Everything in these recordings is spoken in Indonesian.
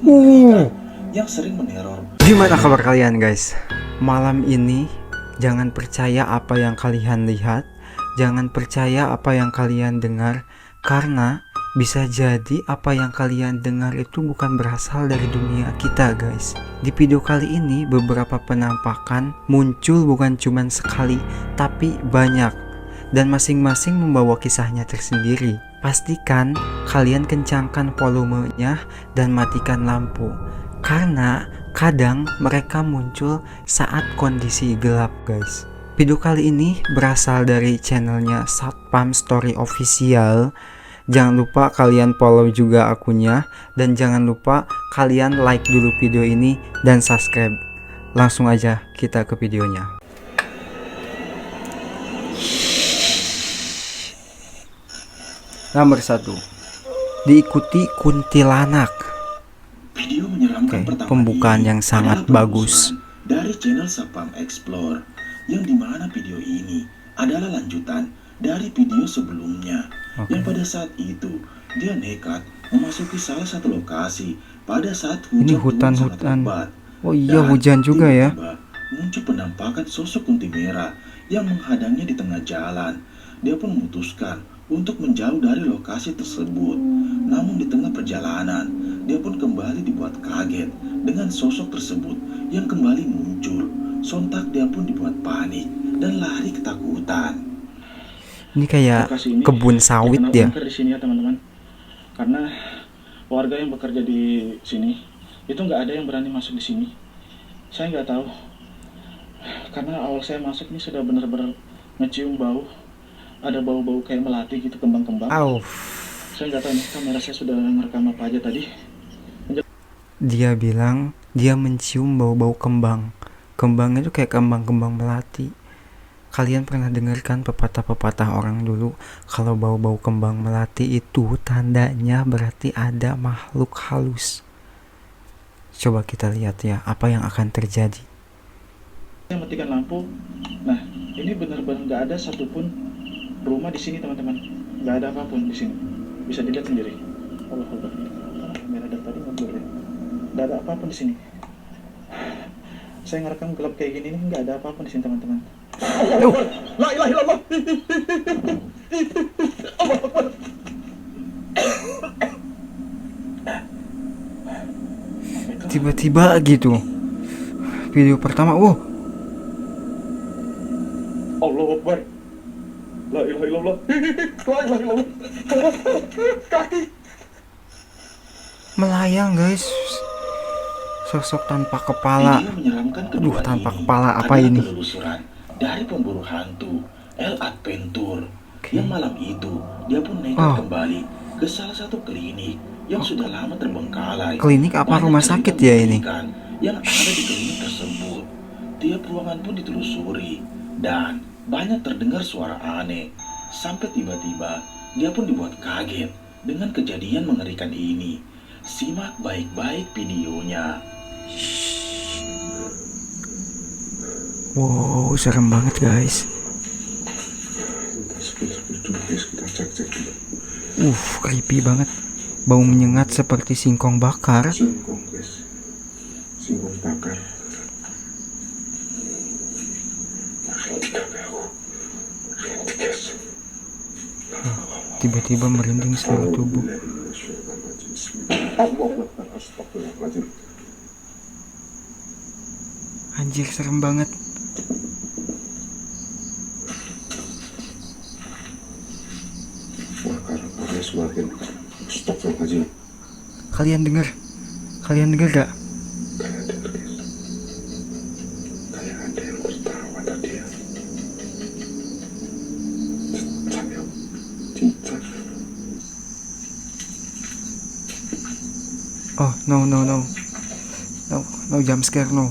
mengerikan yang sering meneror. Gimana kabar kalian guys? Malam ini jangan percaya apa yang kalian lihat, jangan percaya apa yang kalian dengar, karena bisa jadi apa yang kalian dengar itu bukan berasal dari dunia kita guys. Di video kali ini beberapa penampakan muncul bukan cuma sekali, tapi banyak, dan masing-masing membawa kisahnya tersendiri. Pastikan kalian kencangkan volumenya dan matikan lampu, karena kadang mereka muncul saat kondisi gelap guys. Video kali ini berasal dari channelnya Satpam Story Official. Jangan lupa kalian follow juga akunnya, dan jangan lupa kalian like dulu video ini dan subscribe. Langsung aja kita ke videonya. Nomor 1, diikuti kuntilanak. Video menyeramkan pertama pembukaan ini yang sangat adalah bagus dari channel Satpam Explore, yang dimana video ini adalah lanjutan dari video sebelumnya. Yang pada saat itu dia nekat memasuki salah satu lokasi pada saat hujan ini turun sangat hutan-hutan. lebat. Oh iya, Dan hujan juga ya. tiba-tiba muncul penampakan sosok kunti merah yang menghadangnya di tengah jalan. Dia pun memutuskan untuk menjauh dari lokasi tersebut. Namun di tengah perjalanan, dia pun kembali dibuat kaget dengan sosok tersebut yang kembali muncul. Sontak dia pun dibuat panik dan lari ketakutan. Ini kayak Lokasi ini kebun sawit ya. di sini ya teman-teman. Karena warga yang bekerja di sini itu nggak ada yang berani masuk di sini. Saya nggak tahu. Karena awal saya masuk ini sudah benar-benar ngecium bau. Ada bau-bau kayak melati gitu, kembang-kembang. Saya nggak tahu nih kamera saya sudah merekam apa aja tadi. Dia bilang dia mencium bau-bau kembang. Kembang itu kayak kembang-kembang melati. Kalian pernah dengarkan pepatah-pepatah orang dulu, kalau bau-bau kembang melati itu tandanya berarti ada makhluk halus. Coba kita lihat ya apa yang akan terjadi. Saya matikan lampu. Nah, ini benar-benar nggak ada satupun rumah di sini teman-teman. Nggak ada apapun di sini. Bisa dilihat sendiri. Allah Akbar. Kamera dari tadi nggak boleh. Nggak ada apapun di sini. Saya ngerekam gelap kayak gini nih, nggak ada apapun di sini teman-teman. La ilaha illallah. Allah Akbar. Tiba-tiba gitu. Video pertama, Allah Akbar. La ilaha illallah. La ilaha illallah. Kaki. melayang guys. Sosok tanpa kepala. Video menyeramkan kedua tanpa ini kepala apa adalah ini? penelusuran dari pemburu hantu El Adventure, yang malam itu dia pun nekat kembali ke salah satu klinik yang sudah lama terbengkalai. Klinik apa Banyak rumah cerita sakit ya ini? mengerikan yang ada di klinik tersebut. Tiap ruangan pun ditelusuri dan banyak terdengar suara aneh. Sampai tiba-tiba dia pun dibuat kaget dengan kejadian mengerikan ini. Simak baik-baik videonya. Wow, serem banget guys. Creepy banget. Bau menyengat seperti singkong bakar. Singkong bakar. Tiba-tiba merinding seluruh tubuh. Anjir, serem banget. Kalian dengar gak? Kayak ada yang tertawa tadi ya. Cincang. Oh no, jump scare no.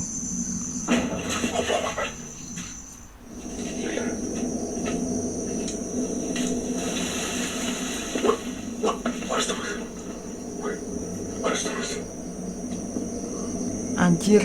Anjir.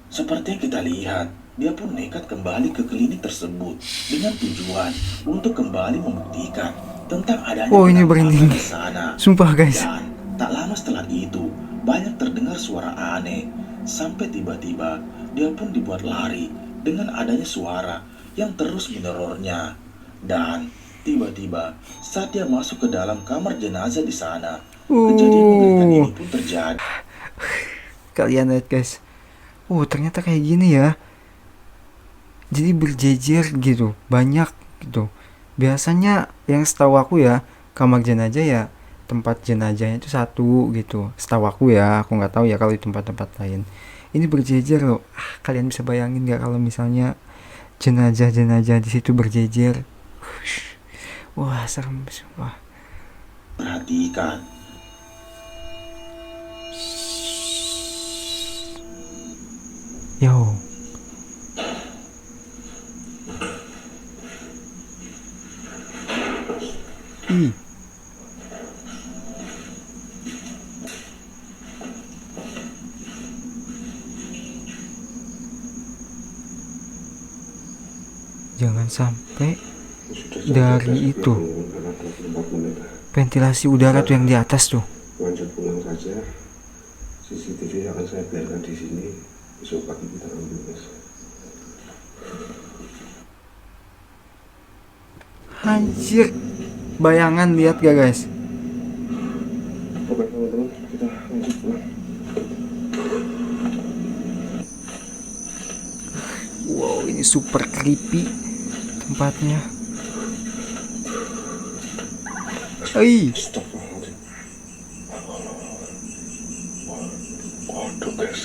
Seperti yang kita lihat, dia pun nekat kembali ke klinik tersebut dengan tujuan untuk kembali membuktikan tentang adanya Oh, ini penampakan merinding. di sana. Sumpah guys. Dan tak lama setelah itu, banyak terdengar suara aneh. Sampai tiba-tiba, dia pun dibuat lari dengan adanya suara yang terus menerornya. Dan tiba-tiba, saat dia masuk ke dalam kamar jenazah di sana, kejadian mengerikan ini pun terjadi. Kalian lihat guys. Ternyata kayak gini ya. Jadi berjejer gitu, banyak gitu. Biasanya yang setahu aku ya, kamar jenazah ya tempat jenazahnya itu satu gitu. Setahu aku ya, aku nggak tahu ya kalau di tempat-tempat lain. Ini berjejer loh. Kalian bisa bayangin nggak kalau misalnya jenazah-jenazah di situ berjejer? Wah, serem sumpah. Perhatikan, Yo. Ih. Jangan sampai dari itu ventilasi udara tuh yang di atas tuh. Lanjut pulang saja. CCTV akan saya biarkan di sini. Besok pagi kita ambil besok. Anjir. Bayangan lihat gak guys? Oke teman-teman, kita lanjut pulang. Wow, ini super creepy tempatnya. Astagfirullahaladzim. Waduh guys.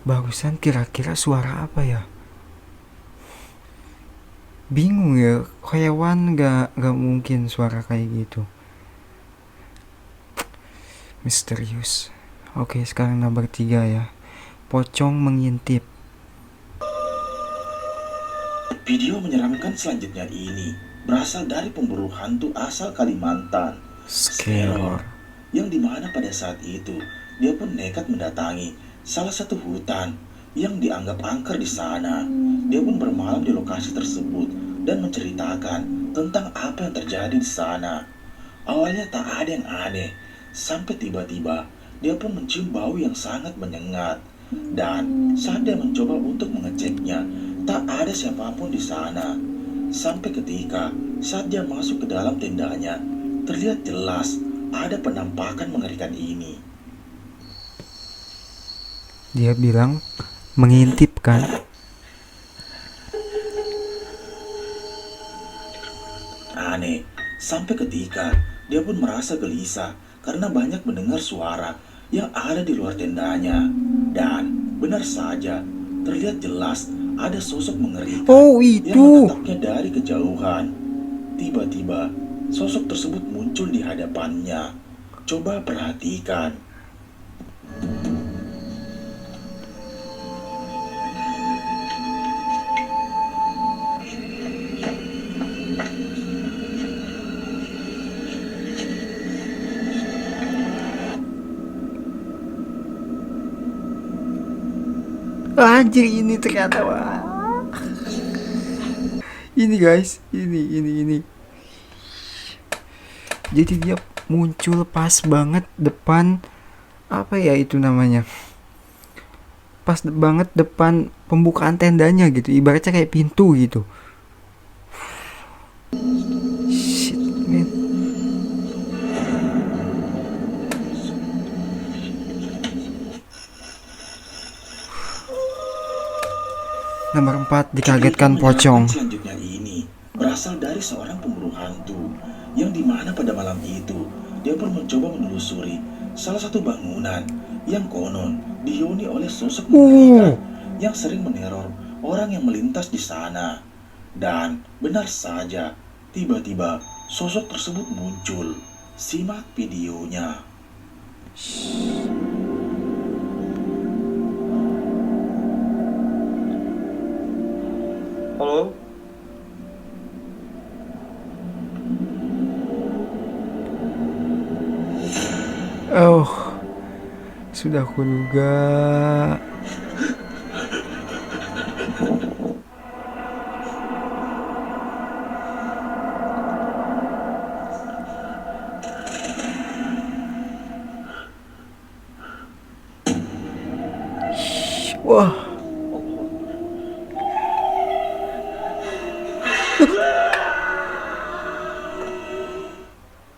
Barusan kira-kira suara apa ya? Bingung ya, hewan gak mungkin suara kayak gitu. Misterius. Oke, sekarang nomor 3 ya. Pocong mengintip. video menyeramkan selanjutnya ini berasal dari pemburu hantu asal Kalimantan, Scare. yang dimana pada saat itu dia pun nekat mendatangi salah satu hutan yang dianggap angker di sana. Dia pun bermalam di lokasi tersebut dan menceritakan tentang apa yang terjadi di sana. Awalnya tak ada yang aneh, sampai tiba-tiba dia pun mencium bau yang sangat menyengat. Dan saat dia mencoba untuk mengeceknya, tak ada siapapun di sana. Sampai ketika saat dia masuk ke dalam tendanya, terlihat jelas ada penampakan mengerikan ini. Dia bilang mengintip kan? Aneh, sampai ketika dia pun merasa gelisah karena banyak mendengar suara yang ada di luar tendanya. Dan benar saja, terlihat jelas ada sosok mengerikan Oh, yang itu. menatapnya dari kejauhan. Tiba-tiba, sosok tersebut muncul di hadapannya. Coba perhatikan. Anjir, ini ternyata wah. Ini guys, ini. Jadi dia muncul pas banget depan apa ya itu namanya? Pas banget depan pembukaan tendanya gitu, ibaratnya kayak pintu gitu. Shit, man. Nomor 4, dikagetkan pocong. Selanjutnya ini berasal dari seorang pemburu hantu yang dimana pada malam itu dia pun mencoba menelusuri salah satu bangunan yang konon dihuni oleh sosok mengerikan yang sering meneror orang yang melintas di sana. Dan benar saja, tiba-tiba sosok tersebut muncul. Simak videonya. Halo? Sudah kuduga. Wah,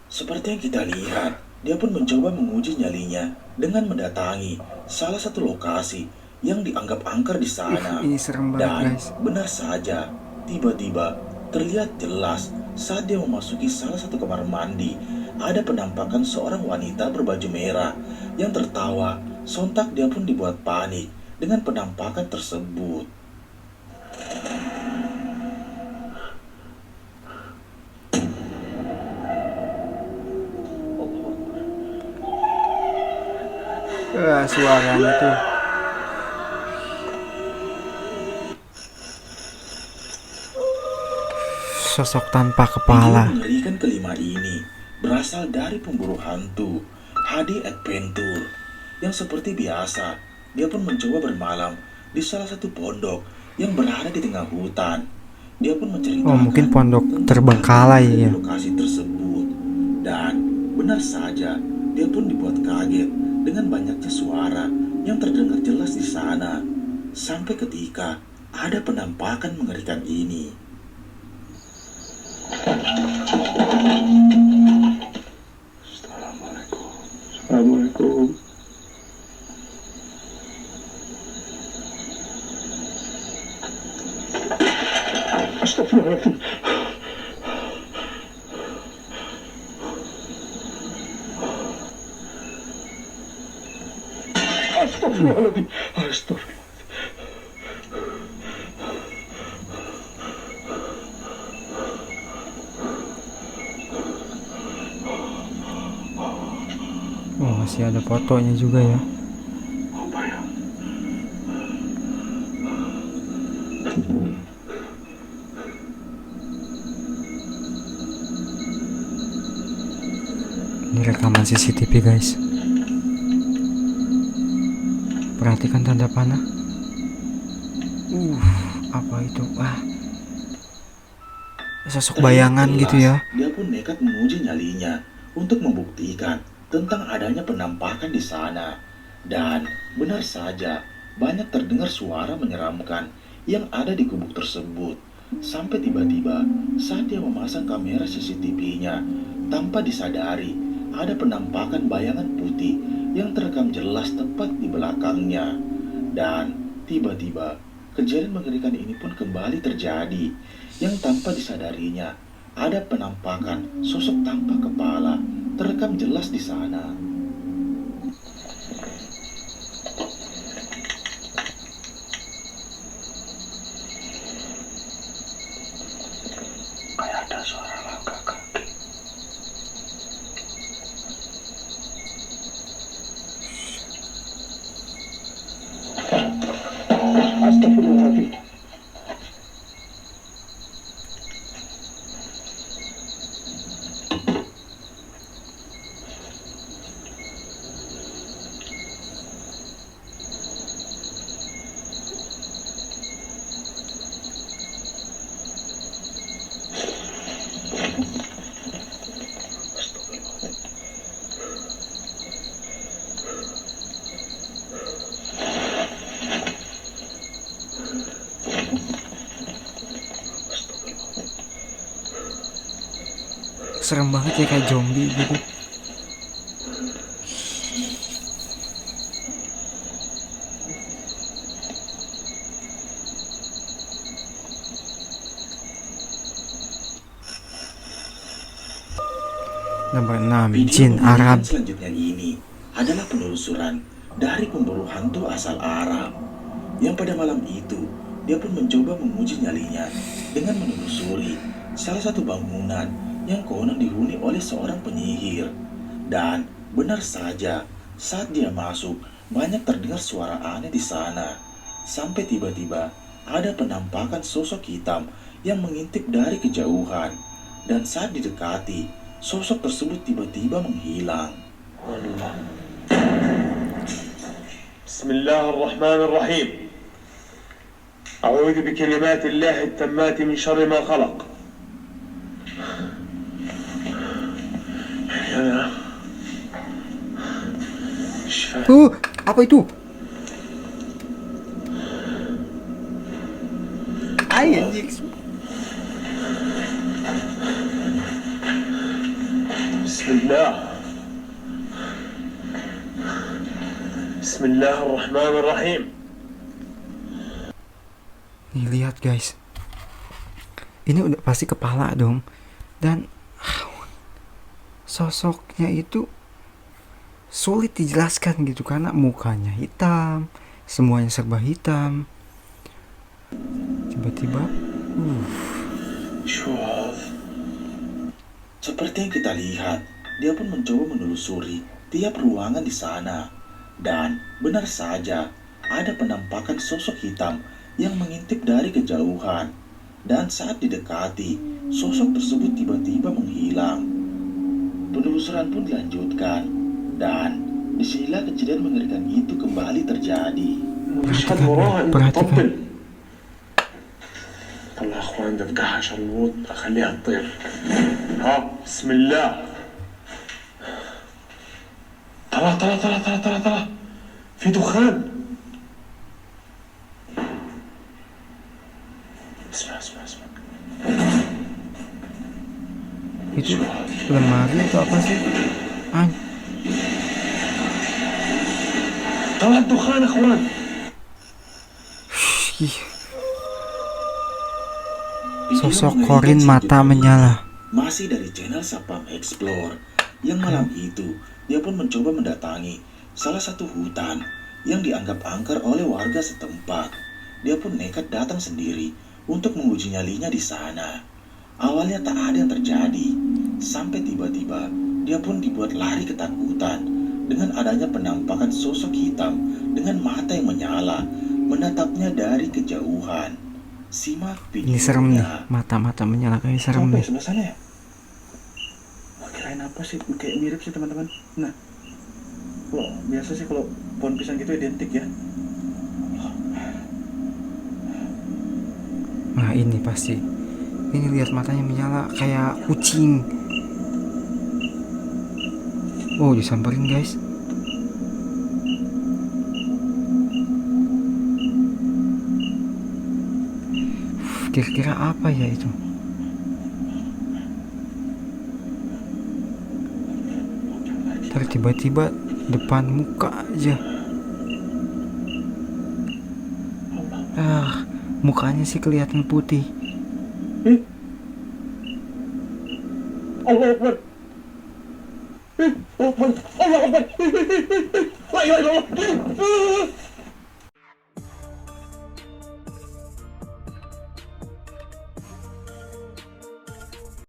Seperti yang kita lihat, dia pun mencoba menguji nyalinya dengan mendatangi salah satu lokasi yang dianggap angker di sana. ini serem banget Dan guys. benar saja, tiba-tiba terlihat jelas saat dia memasuki salah satu kamar mandi, ada penampakan seorang wanita berbaju merah yang tertawa. Sontak dia pun dibuat panik dengan penampakan tersebut. Suaranya tuh. Sosok tanpa Video kepala. mengerikan kelima ini berasal dari pemburu hantu HD Adventure yang seperti biasa dia pun mencoba bermalam di salah satu pondok yang berada di tengah hutan. Dia pun menceritakan Oh, mungkin pondok tentang terbengkalai keadaan ya. di lokasi tersebut. Dan benar saja dia pun dibuat kaget dengan banyaknya suara yang terdengar jelas di sana. Sampai ketika ada penampakan mengerikan ini. Assalamualaikum. Assalamualaikum. Astagfirullahaladzim. Astagfirullahaladzim. Astagfirullahaladzim. Oh, masih ada fotonya juga ya. Apa ya? Ini rekaman CCTV guys. Perhatikan tanda panah. Apa itu? Wah, sosok bayangan Terlihat gitu jelas, ya. Dia pun nekat menguji nyalinya untuk membuktikan tentang adanya penampakan di sana. Dan benar saja, banyak terdengar suara menyeramkan yang ada di gubuk tersebut. Sampai tiba-tiba saat dia memasang kamera CCTV-nya, tanpa disadari ada penampakan bayangan putih yang terekam jelas tepat di belakangnya. Dan tiba-tiba kejadian mengerikan ini pun kembali terjadi, yang tanpa disadarinya ada penampakan sosok tanpa kepala terekam jelas di sana. Kayak ada suara langkah kaki. Astagfirullahaladzim. Serem banget ya, kayak zombie gitu. Nomor 6, Video Jin mengerikan Arab. selanjutnya ini adalah penelusuran dari pemburu hantu asal Arab, yang pada malam itu dia pun mencoba menguji nyalinya dengan menelusuri salah satu bangunan yang konon dihuni oleh seorang penyihir. Dan benar saja, saat dia masuk, banyak terdengar suara aneh di sana. Sampai tiba-tiba ada penampakan sosok hitam yang mengintip dari kejauhan. Dan saat didekati, sosok tersebut tiba-tiba menghilang. بسم الله الرحمن الرحيم أعوذ بكلمات الله التامات من شر ما خلق أنا شفاء Apa itu? بسم الله بسم الله الرحمن الرحيم Nih lihat guys, ini udah pasti kepala dong. Dan sosoknya itu sulit dijelaskan gitu karena mukanya hitam, semuanya serba hitam. Tiba-tiba شو هذا Seperti yang kita lihat, dia pun mencoba menelusuri tiap ruangan di sana. Dan benar saja, ada penampakan sosok hitam yang mengintip dari kejauhan. Dan saat didekati, sosok tersebut tiba-tiba menghilang. Penelusuran pun dilanjutkan. Dan disinilah kejadian mengerikan itu kembali terjadi. مش حد وراها انت براتيكا. طبل طلع اخوان دفقها شلوط اخليها تطير ها بسم الله طلع طلع طلع طلع طلع طلع في دخان اسمع اسمع اسمع itu lemari atau apa sih? طلع الدخان اخوان Ih, sosok Corin mata menyala. Masih dari channel Sapam Explore, yang malam itu dia pun mencoba mendatangi salah satu hutan yang dianggap angker oleh warga setempat. Dia pun nekat datang sendiri untuk menguji nyalinya di sana. Awalnya tak ada yang terjadi, sampai tiba-tiba dia pun dibuat lari ketakutan dengan adanya penampakan sosok hitam dengan mata yang menyala menatapnya dari kejauhan. Simak Ini serem nih, videonya. mata-mata menyala kayak serem Apa ya nih. sebelah sana ya? Wah, kirain apa sih? Kayak mirip sih teman-teman. Nah, kalau biasa sih kalau pohon pisang gitu identik ya. Nah ini pasti, ini lihat matanya menyala kayak kucing. Oh disamperin guys. Kira-kira apa ya itu? Ntar tiba-tiba depan muka aja. Mukanya sih kelihatan putih. الله اكبر الله اكبر الله اكبر لا اله الا الله